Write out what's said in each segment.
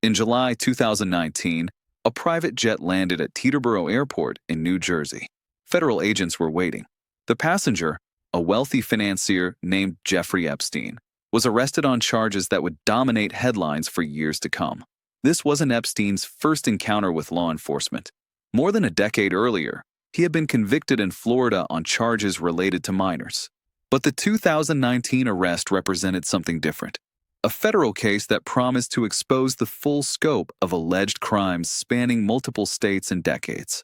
In July 2019, a private jet landed at Teterboro Airport in New Jersey. Federal agents were waiting. The passenger, a wealthy financier named Jeffrey Epstein, was arrested on charges that would dominate headlines for years to come. This wasn't Epstein's first encounter with law enforcement. More than a decade earlier, he had been convicted in Florida on charges related to minors. But the 2019 arrest represented something different. A federal case that promised to expose the full scope of alleged crimes spanning multiple states and decades.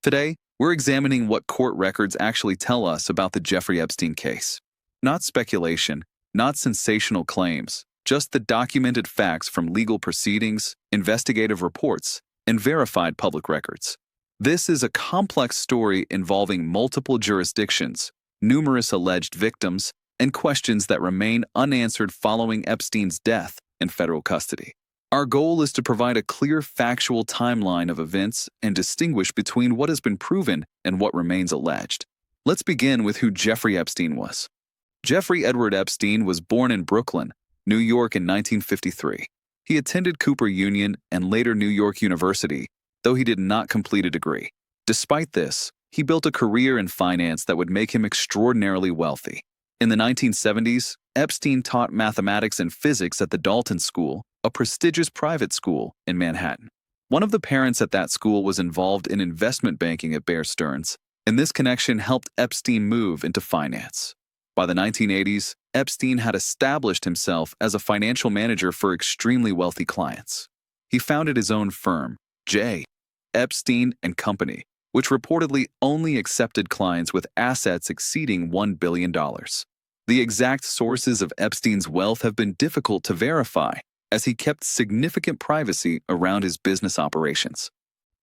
Today, we're examining what court records actually tell us about the Jeffrey Epstein case. Not speculation, not sensational claims, just the documented facts from legal proceedings, investigative reports, and verified public records. This is a complex story involving multiple jurisdictions, numerous alleged victims, and questions that remain unanswered following Epstein's death in federal custody. Our goal is to provide a clear factual timeline of events and distinguish between what has been proven and what remains alleged. Let's begin with who Jeffrey Epstein was. Jeffrey Edward Epstein was born in Brooklyn, New York in 1953. He attended Cooper Union and later New York University, though he did not complete a degree. Despite this, he built a career in finance that would make him extraordinarily wealthy. In the 1970s, Epstein taught mathematics and physics at the Dalton School, a prestigious private school in Manhattan. One of the parents at that school was involved in investment banking at Bear Stearns, and this connection helped Epstein move into finance. By the 1980s, Epstein had established himself as a financial manager for extremely wealthy clients. He founded his own firm, J. Epstein and Company, which reportedly only accepted clients with assets exceeding $1 billion. The exact sources of Epstein's wealth have been difficult to verify, as he kept significant privacy around his business operations.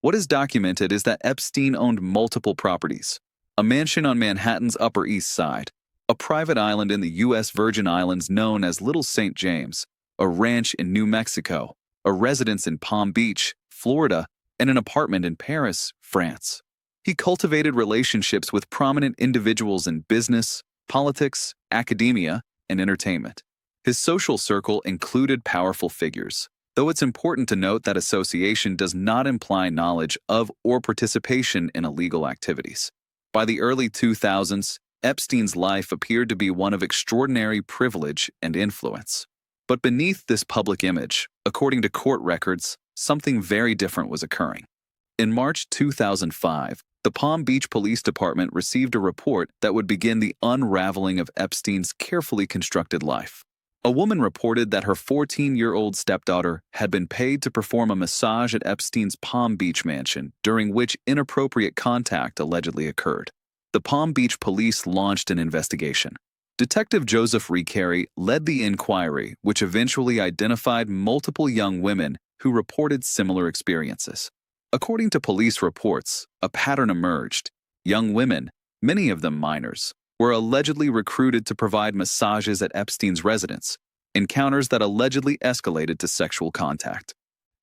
What is documented is that Epstein owned multiple properties: a mansion on Manhattan's Upper East Side, a private island in the U.S. Virgin Islands known as Little St. James, a ranch in New Mexico, a residence in Palm Beach, Florida, and an apartment in Paris, France. He cultivated relationships with prominent individuals in business, politics, academia, and entertainment. His social circle included powerful figures, though it's important to note that association does not imply knowledge of or participation in illegal activities. By the early 2000s, Epstein's life appeared to be one of extraordinary privilege and influence. But beneath this public image, according to court records, something very different was occurring. In March 2005, the Palm Beach Police Department received a report that would begin the unraveling of Epstein's carefully constructed life. A woman reported that her 14-year-old stepdaughter had been paid to perform a massage at Epstein's Palm Beach mansion, during which inappropriate contact allegedly occurred. The Palm Beach police launched an investigation. Detective Joseph Recarey led the inquiry, which eventually identified multiple young women who reported similar experiences. According to police reports, a pattern emerged. Young women, many of them minors, were allegedly recruited to provide massages at Epstein's residence, encounters that allegedly escalated to sexual contact.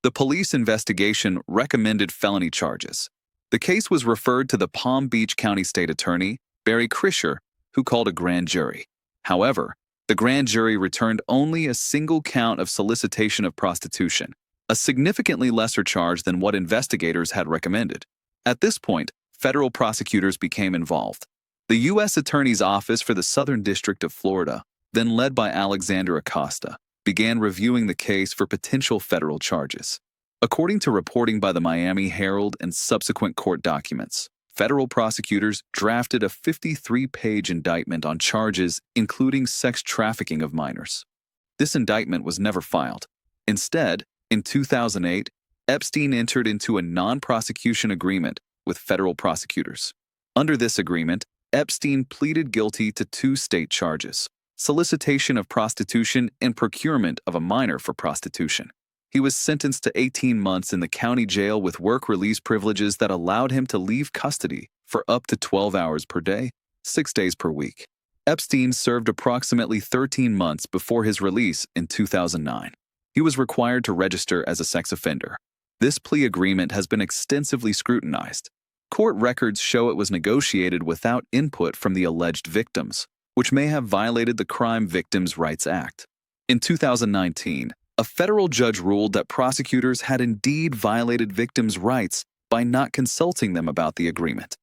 The police investigation recommended felony charges. The case was referred to the Palm Beach County State Attorney, Barry Krischer, who called a grand jury. However, the grand jury returned only a single count of solicitation of prostitution, a significantly lesser charge than what investigators had recommended. At this point, federal prosecutors became involved. The U.S. Attorney's Office for the Southern District of Florida, then led by Alexander Acosta, began reviewing the case for potential federal charges. According to reporting by the Miami Herald and subsequent court documents, federal prosecutors drafted a 53-page indictment on charges including sex trafficking of minors. This indictment was never filed. Instead, in 2008, Epstein entered into a non-prosecution agreement with federal prosecutors. Under this agreement, Epstein pleaded guilty to 2 state charges: solicitation of prostitution and procurement of a minor for prostitution. He was sentenced to 18 months in the county jail with work release privileges that allowed him to leave custody for up to 12 hours per day, 6 days per week. Epstein served approximately 13 months before his release in 2009. He was required to register as a sex offender. This plea agreement has been extensively scrutinized. Court records show it was negotiated without input from the alleged victims, which may have violated the Crime Victims' Rights Act. In 2019, a federal judge ruled that prosecutors had indeed violated victims' rights by not consulting them about the agreement.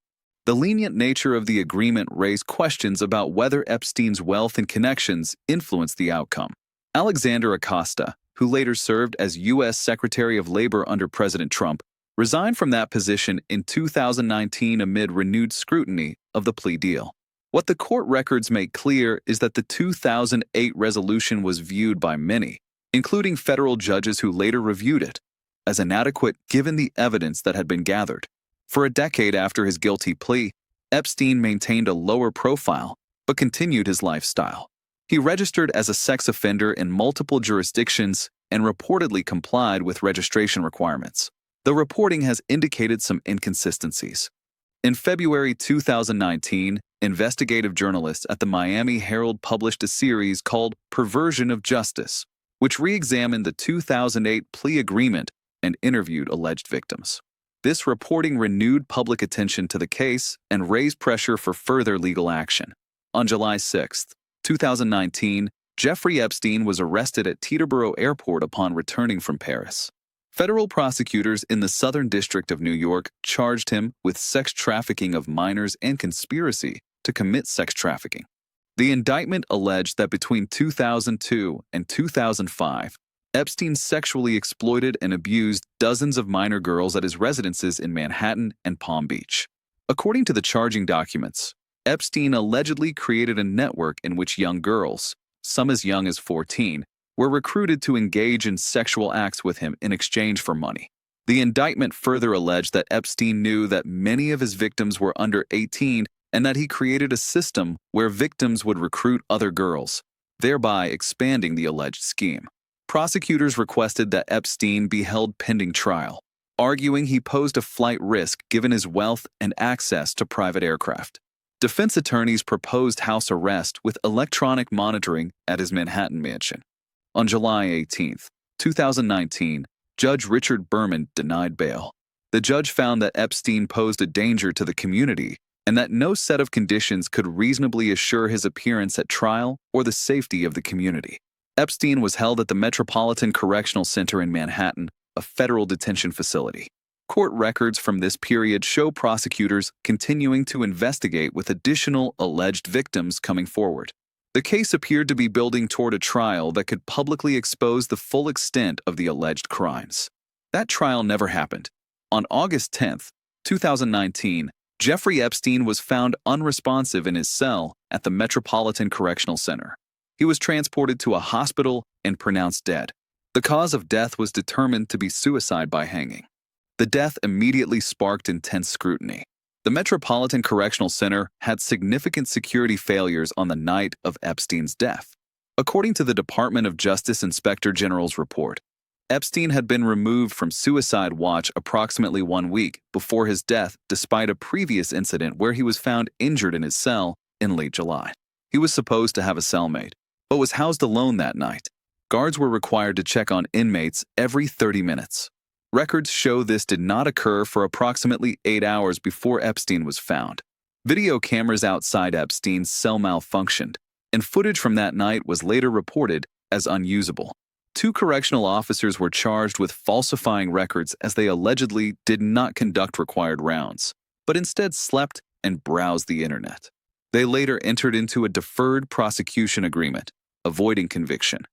The lenient nature of the agreement raised questions about whether Epstein's wealth and connections influenced the outcome. Alexander Acosta, who later served as U.S. Secretary of Labor under President Trump, resigned from that position in 2019 amid renewed scrutiny of the plea deal. What the court records make clear is that the 2008 resolution was viewed by many, including federal judges who later reviewed it, as inadequate given the evidence that had been gathered. For a decade after his guilty plea, Epstein maintained a lower profile but continued his lifestyle. He registered as a sex offender in multiple jurisdictions and reportedly complied with registration requirements, though reporting has indicated some inconsistencies. In February 2019, investigative journalists at the Miami Herald published a series called Perversion of Justice, which re-examined the 2008 plea agreement and interviewed alleged victims. This reporting renewed public attention to the case and raised pressure for further legal action. On July 6, 2019, Jeffrey Epstein was arrested at Teterboro Airport upon returning from Paris. Federal prosecutors in the Southern District of New York charged him with sex trafficking of minors and conspiracy to commit sex trafficking. The indictment alleged that between 2002 and 2005, Epstein sexually exploited and abused dozens of minor girls at his residences in Manhattan and Palm Beach. According to the charging documents, Epstein allegedly created a network in which young girls, some as young as 14, were recruited to engage in sexual acts with him in exchange for money. The indictment further alleged that Epstein knew that many of his victims were under 18 and that he created a system where victims would recruit other girls, thereby expanding the alleged scheme. Prosecutors requested that Epstein be held pending trial, arguing he posed a flight risk given his wealth and access to private aircraft. Defense attorneys proposed house arrest with electronic monitoring at his Manhattan mansion. On July 18, 2019, Judge Richard Berman denied bail. The judge found that Epstein posed a danger to the community and that no set of conditions could reasonably assure his appearance at trial or the safety of the community. Epstein was held at the Metropolitan Correctional Center in Manhattan, a federal detention facility. Court records from this period show prosecutors continuing to investigate with additional alleged victims coming forward. The case appeared to be building toward a trial that could publicly expose the full extent of the alleged crimes. That trial never happened. On August 10, 2019, Jeffrey Epstein was found unresponsive in his cell at the Metropolitan Correctional Center. He was transported to a hospital and pronounced dead. The cause of death was determined to be suicide by hanging. The death immediately sparked intense scrutiny. The Metropolitan Correctional Center had significant security failures on the night of Epstein's death. According to the Department of Justice Inspector General's report, Epstein had been removed from suicide watch approximately 1 week before his death despite a previous incident where he was found injured in his cell in late July. He was supposed to have a cellmate, but was housed alone that night. Guards were required to check on inmates every 30 minutes. Records show this did not occur for approximately 8 hours before Epstein was found. Video cameras outside Epstein's cell malfunctioned, and footage from that night was later reported as unusable. 2 correctional officers were charged with falsifying records as they allegedly did not conduct required rounds, but instead slept and browsed the internet. They later entered into a deferred prosecution agreement, avoiding conviction.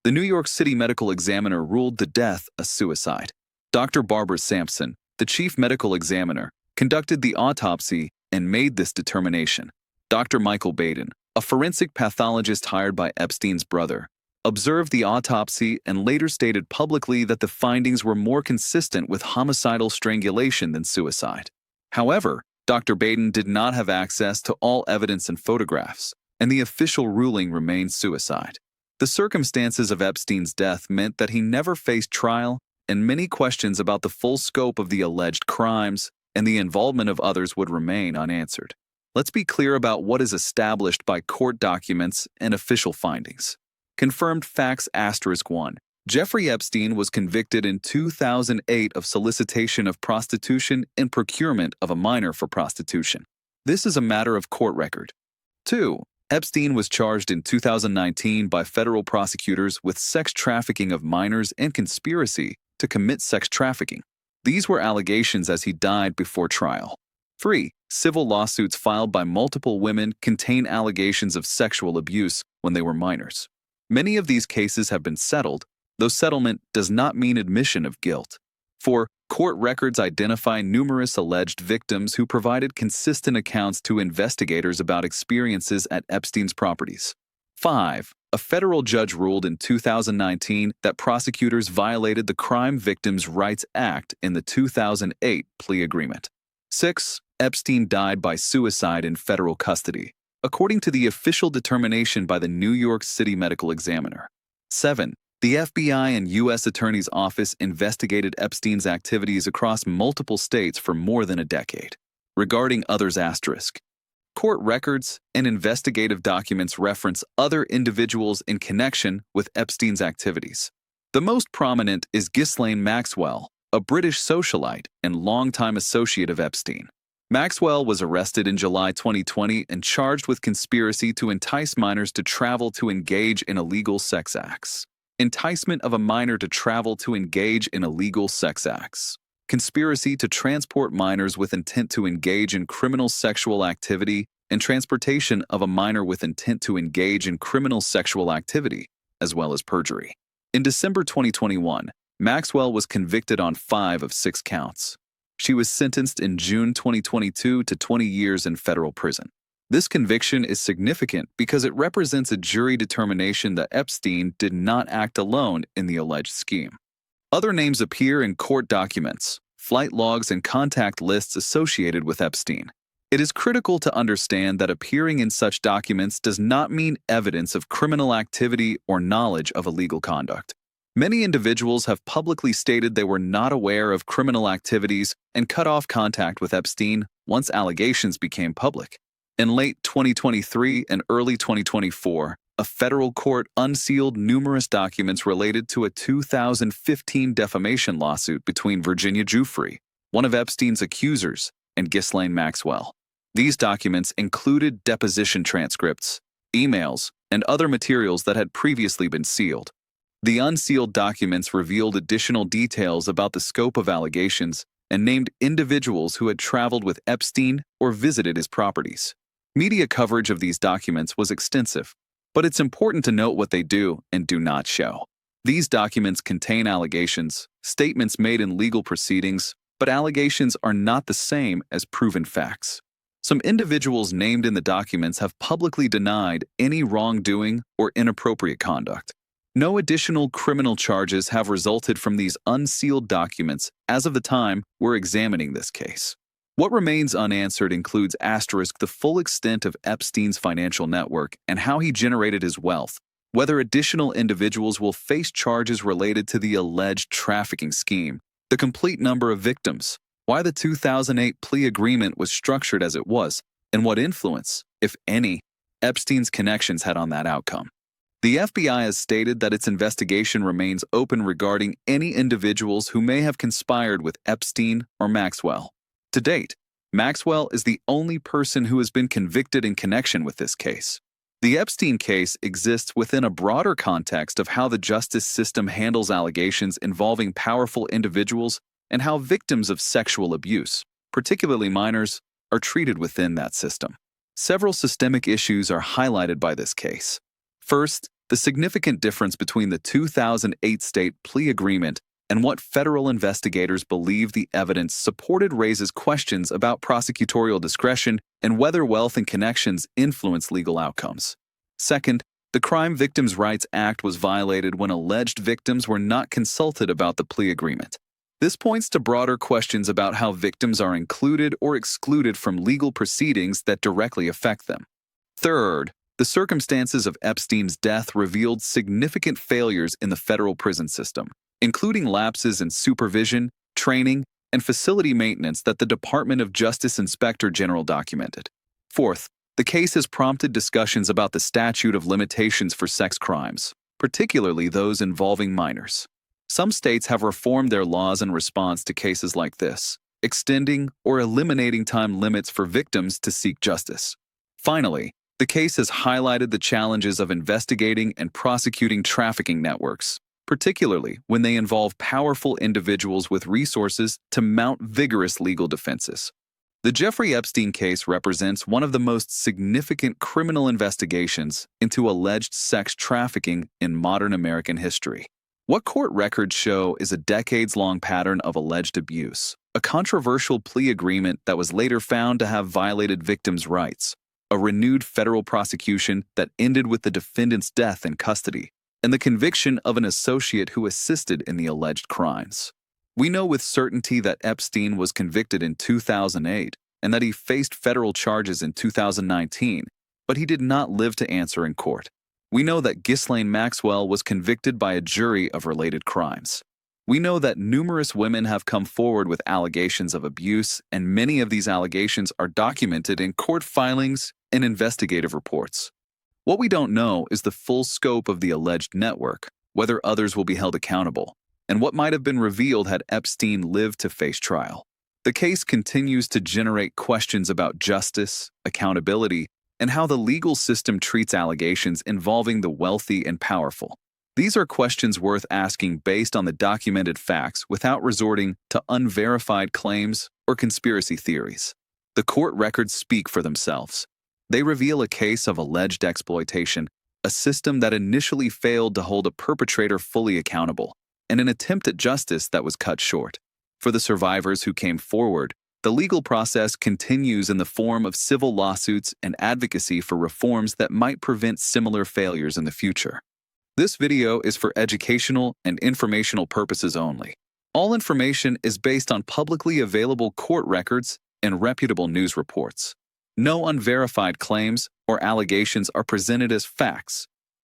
The New York City medical examiner ruled the death a suicide. Dr. Barbara Sampson, the chief medical examiner, conducted the autopsy and made this determination. Dr. Michael Baden, a forensic pathologist hired by Epstein's brother, observed the autopsy and later stated publicly that the findings were more consistent with homicidal strangulation than suicide. However, Dr. Baden did not have access to all evidence and photographs, and the official ruling remained suicide. The circumstances of Epstein's death meant that he never faced trial, and many questions about the full scope of the alleged crimes and the involvement of others would remain unanswered. Let's be clear about what is established by court documents and official findings. Confirmed facts *1. Jeffrey Epstein was convicted in 2008 of solicitation of prostitution and procurement of a minor for prostitution. This is a matter of court record. 2. Epstein was charged in 2019 by federal prosecutors with sex trafficking of minors and conspiracy to commit sex trafficking. These were allegations as he died before trial. 3. Civil lawsuits filed by multiple women contain allegations of sexual abuse when they were minors. Many of these cases have been settled, though settlement does not mean admission of guilt. 4. Court records identify numerous alleged victims who provided consistent accounts to investigators about experiences at Epstein's properties. 5. A federal judge ruled in 2019 that prosecutors violated the Crime Victims' Rights Act in the 2008 plea agreement. 6. Epstein died by suicide in federal custody, according to the official determination by the New York City Medical Examiner. 7. The FBI and U.S. Attorney's Office investigated Epstein's activities across multiple states for more than a decade. Regarding others*, court records and investigative documents reference other individuals in connection with Epstein's activities. The most prominent is Ghislaine Maxwell, a British socialite and longtime associate of Epstein. Maxwell was arrested in July 2020 and charged with conspiracy to entice minors to travel to engage in illegal sex acts. Enticement of a minor to travel to engage in illegal sex acts. Conspiracy to transport minors with intent to engage in criminal sexual activity, and transportation of a minor with intent to engage in criminal sexual activity, as well as perjury. In December 2021, Maxwell was convicted on 5 of 6 counts. She was sentenced in June 2022 to 20 years in federal prison. This conviction is significant because it represents a jury determination that Epstein did not act alone in the alleged scheme. Other names appear in court documents, flight logs, and contact lists associated with Epstein. It is critical to understand that appearing in such documents does not mean evidence of criminal activity or knowledge of illegal conduct. Many individuals have publicly stated they were not aware of criminal activities and cut off contact with Epstein once allegations became public. In late 2023 and early 2024, a federal court unsealed numerous documents related to a 2015 defamation lawsuit between Virginia Giuffre, one of Epstein's accusers, and Ghislaine Maxwell. These documents included deposition transcripts, emails, and other materials that had previously been sealed. The unsealed documents revealed additional details about the scope of allegations and named individuals who had traveled with Epstein or visited his properties. Media coverage of these documents was extensive, but it's important to note what they do and do not show. These documents contain allegations, statements made in legal proceedings, but allegations are not the same as proven facts. Some individuals named in the documents have publicly denied any wrongdoing or inappropriate conduct. No additional criminal charges have resulted from these unsealed documents as of the time we're examining this case. What remains unanswered includes the full extent of Epstein's financial network and how he generated his wealth, whether additional individuals will face charges related to the alleged trafficking scheme, the complete number of victims, why the 2008 plea agreement was structured as it was, and what influence, if any, Epstein's connections had on that outcome. The FBI has stated that its investigation remains open regarding any individuals who may have conspired with Epstein or Maxwell. To date, Maxwell is the only person who has been convicted in connection with this case. The Epstein case exists within a broader context of how the justice system handles allegations involving powerful individuals and how victims of sexual abuse, particularly minors, are treated within that system. Several systemic issues are highlighted by this case. First, the significant difference between the 2008 state plea agreement and what federal investigators believe the evidence supported raises questions about prosecutorial discretion and whether wealth and connections influence legal outcomes. Second, the Crime Victims' Rights Act was violated when alleged victims were not consulted about the plea agreement. This points to broader questions about how victims are included or excluded from legal proceedings that directly affect them. Third, the circumstances of Epstein's death revealed significant failures in the federal prison system, including lapses in supervision, training, and facility maintenance that the Department of Justice Inspector General documented. Fourth, the case has prompted discussions about the statute of limitations for sex crimes, particularly those involving minors. Some states have reformed their laws in response to cases like this, extending or eliminating time limits for victims to seek justice. Finally, The case has highlighted the challenges of investigating and prosecuting trafficking networks, particularly when they involve powerful individuals with resources to mount vigorous legal defenses. The Jeffrey Epstein case represents one of the most significant criminal investigations into alleged sex trafficking in modern American history. What court records show is a decades-long pattern of alleged abuse, a controversial plea agreement that was later found to have violated victims' rights, a renewed federal prosecution that ended with the defendant's death in custody, and the conviction of an associate who assisted in the alleged crimes. We know with certainty that Epstein was convicted in 2008 and that he faced federal charges in 2019, but he did not live to answer in court. We know that Ghislaine Maxwell was convicted by a jury of related crimes. We know that numerous women have come forward with allegations of abuse, and many of these allegations are documented in court filings and investigative reports. What we don't know is the full scope of the alleged network, whether others will be held accountable, and what might have been revealed had Epstein lived to face trial. The case continues to generate questions about justice, accountability, and how the legal system treats allegations involving the wealthy and powerful. These are questions worth asking based on the documented facts without resorting to unverified claims or conspiracy theories. The court records speak for themselves. They reveal a case of alleged exploitation, a system that initially failed to hold a perpetrator fully accountable, and an attempt at justice that was cut short. For the survivors who came forward, the legal process continues in the form of civil lawsuits and advocacy for reforms that might prevent similar failures in the future. This video is for educational and informational purposes only. All information is based on publicly available court records and reputable news reports. No unverified claims or allegations are presented as facts,